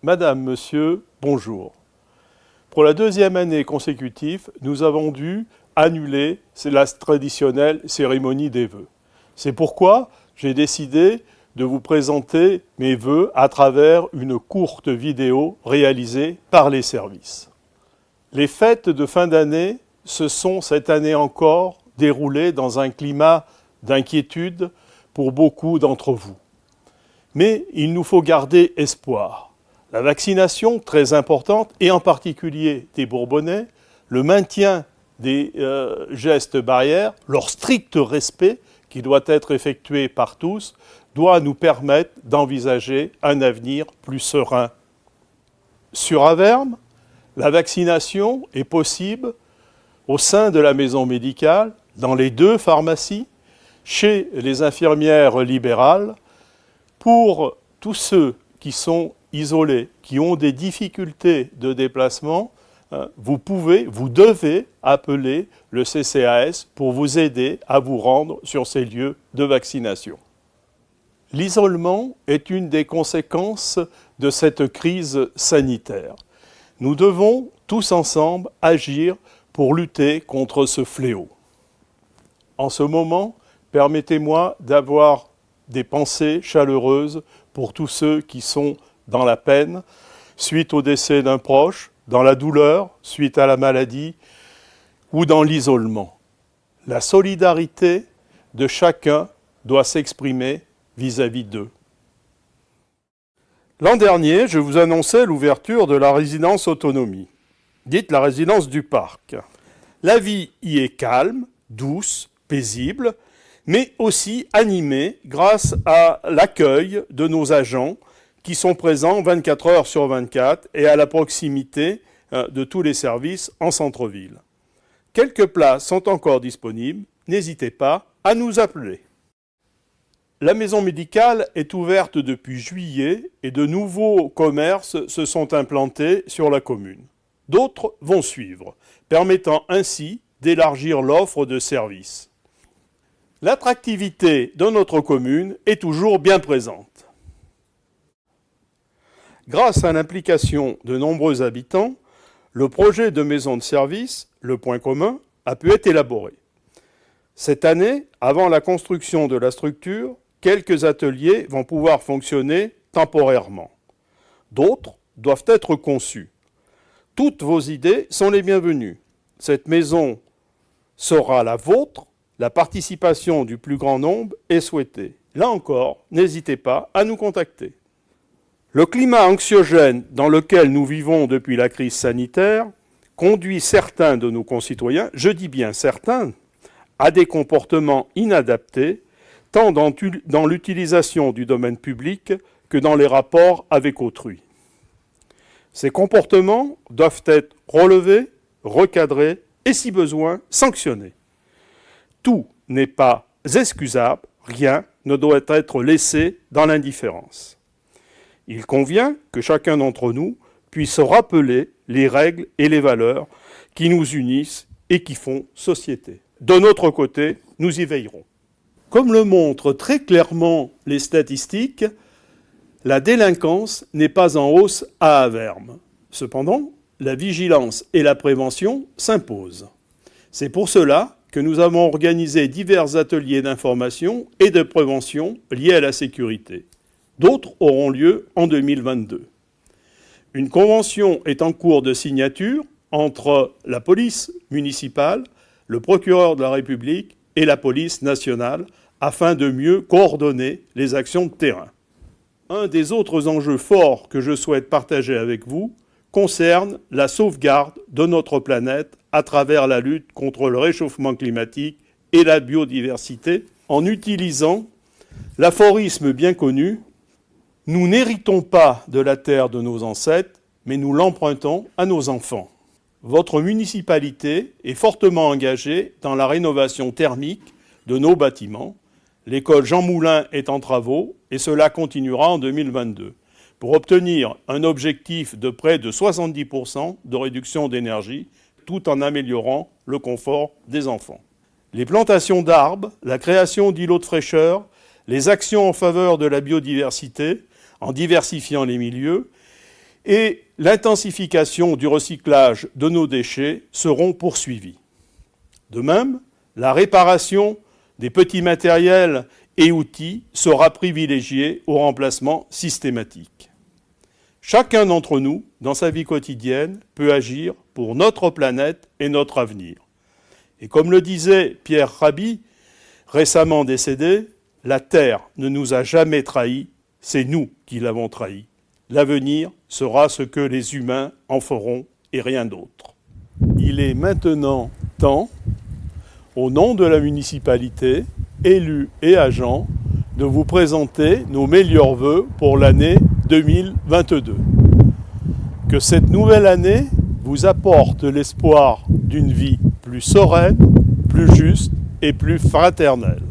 Madame, Monsieur, bonjour. Pour la deuxième année consécutive, nous avons dû annuler la traditionnelle cérémonie des vœux. C'est pourquoi j'ai décidé de vous présenter mes vœux à travers une courte vidéo réalisée par les services. Les fêtes de fin d'année se sont cette année encore déroulées dans un climat d'inquiétude pour beaucoup d'entre vous. Mais il nous faut garder espoir. La vaccination, très importante, et en particulier des Bourbonnais, le maintien des gestes barrières, leur strict respect, qui doit être effectué par tous, doit nous permettre d'envisager un avenir plus serein. Sur Avermes, la vaccination est possible au sein de la maison médicale, dans les 2 pharmacies, chez les infirmières libérales, pour tous ceux qui sont isolés, qui ont des difficultés de déplacement, vous devez appeler le CCAS pour vous aider à vous rendre sur ces lieux de vaccination. L'isolement est une des conséquences de cette crise sanitaire. Nous devons tous ensemble agir pour lutter contre ce fléau. En ce moment, permettez-moi d'avoir des pensées chaleureuses pour tous ceux qui sont dans la peine, suite au décès d'un proche, dans la douleur, suite à la maladie ou dans l'isolement. La solidarité de chacun doit s'exprimer vis-à-vis d'eux. L'an dernier, je vous annonçais l'ouverture de la résidence autonomie, dite la résidence du parc. La vie y est calme, douce, paisible, mais aussi animée grâce à l'accueil de nos agents qui sont présents 24 heures sur 24 et à la proximité de tous les services en centre-ville. Quelques places sont encore disponibles, n'hésitez pas à nous appeler. La maison médicale est ouverte depuis juillet et de nouveaux commerces se sont implantés sur la commune. D'autres vont suivre, permettant ainsi d'élargir l'offre de services. L'attractivité de notre commune est toujours bien présente. Grâce à l'implication de nombreux habitants, le projet de maison de service, le point commun, a pu être élaboré. Cette année, avant la construction de la structure, quelques ateliers vont pouvoir fonctionner temporairement. D'autres doivent être conçus. Toutes vos idées sont les bienvenues. Cette maison sera la vôtre, la participation du plus grand nombre est souhaitée. Là encore, n'hésitez pas à nous contacter. Le climat anxiogène dans lequel nous vivons depuis la crise sanitaire conduit certains de nos concitoyens, je dis bien certains, à des comportements inadaptés, tant dans l'utilisation du domaine public que dans les rapports avec autrui. Ces comportements doivent être relevés, recadrés et, si besoin, sanctionnés. Tout n'est pas excusable, rien ne doit être laissé dans l'indifférence. Il convient que chacun d'entre nous puisse rappeler les règles et les valeurs qui nous unissent et qui font société. De notre côté, nous y veillerons. Comme le montrent très clairement les statistiques, la délinquance n'est pas en hausse à Avermes. Cependant, la vigilance et la prévention s'imposent. C'est pour cela que nous avons organisé divers ateliers d'information et de prévention liés à la sécurité. D'autres auront lieu en 2022. Une convention est en cours de signature entre la police municipale, le procureur de la République et la police nationale afin de mieux coordonner les actions de terrain. Un des autres enjeux forts que je souhaite partager avec vous concerne la sauvegarde de notre planète à travers la lutte contre le réchauffement climatique et la biodiversité en utilisant l'aphorisme bien connu « Nous n'héritons pas de la terre de nos ancêtres, mais nous l'empruntons à nos enfants ». Votre municipalité est fortement engagée dans la rénovation thermique de nos bâtiments. L'école Jean Moulin est en travaux et cela continuera en 2022 pour obtenir un objectif de près de 70% de réduction d'énergie tout en améliorant le confort des enfants. Les plantations d'arbres, la création d'îlots de fraîcheur, les actions en faveur de la biodiversité, en diversifiant les milieux, et l'intensification du recyclage de nos déchets seront poursuivies. De même, la réparation des petits matériels et outils sera privilégiée au remplacement systématique. Chacun d'entre nous, dans sa vie quotidienne, peut agir pour notre planète et notre avenir. Et comme le disait Pierre Rabhi, récemment décédé, la Terre ne nous a jamais trahis, c'est nous qui l'avons trahi. L'avenir sera ce que les humains en feront et rien d'autre. Il est maintenant temps, au nom de la municipalité, élus et agents, de vous présenter nos meilleurs vœux pour l'année 2022. Que cette nouvelle année vous apporte l'espoir d'une vie plus sereine, plus juste et plus fraternelle.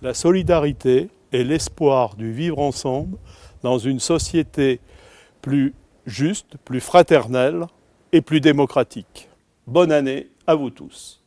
La solidarité est l'espoir du vivre ensemble dans une société plus juste, plus fraternelle et plus démocratique. Bonne année à vous tous.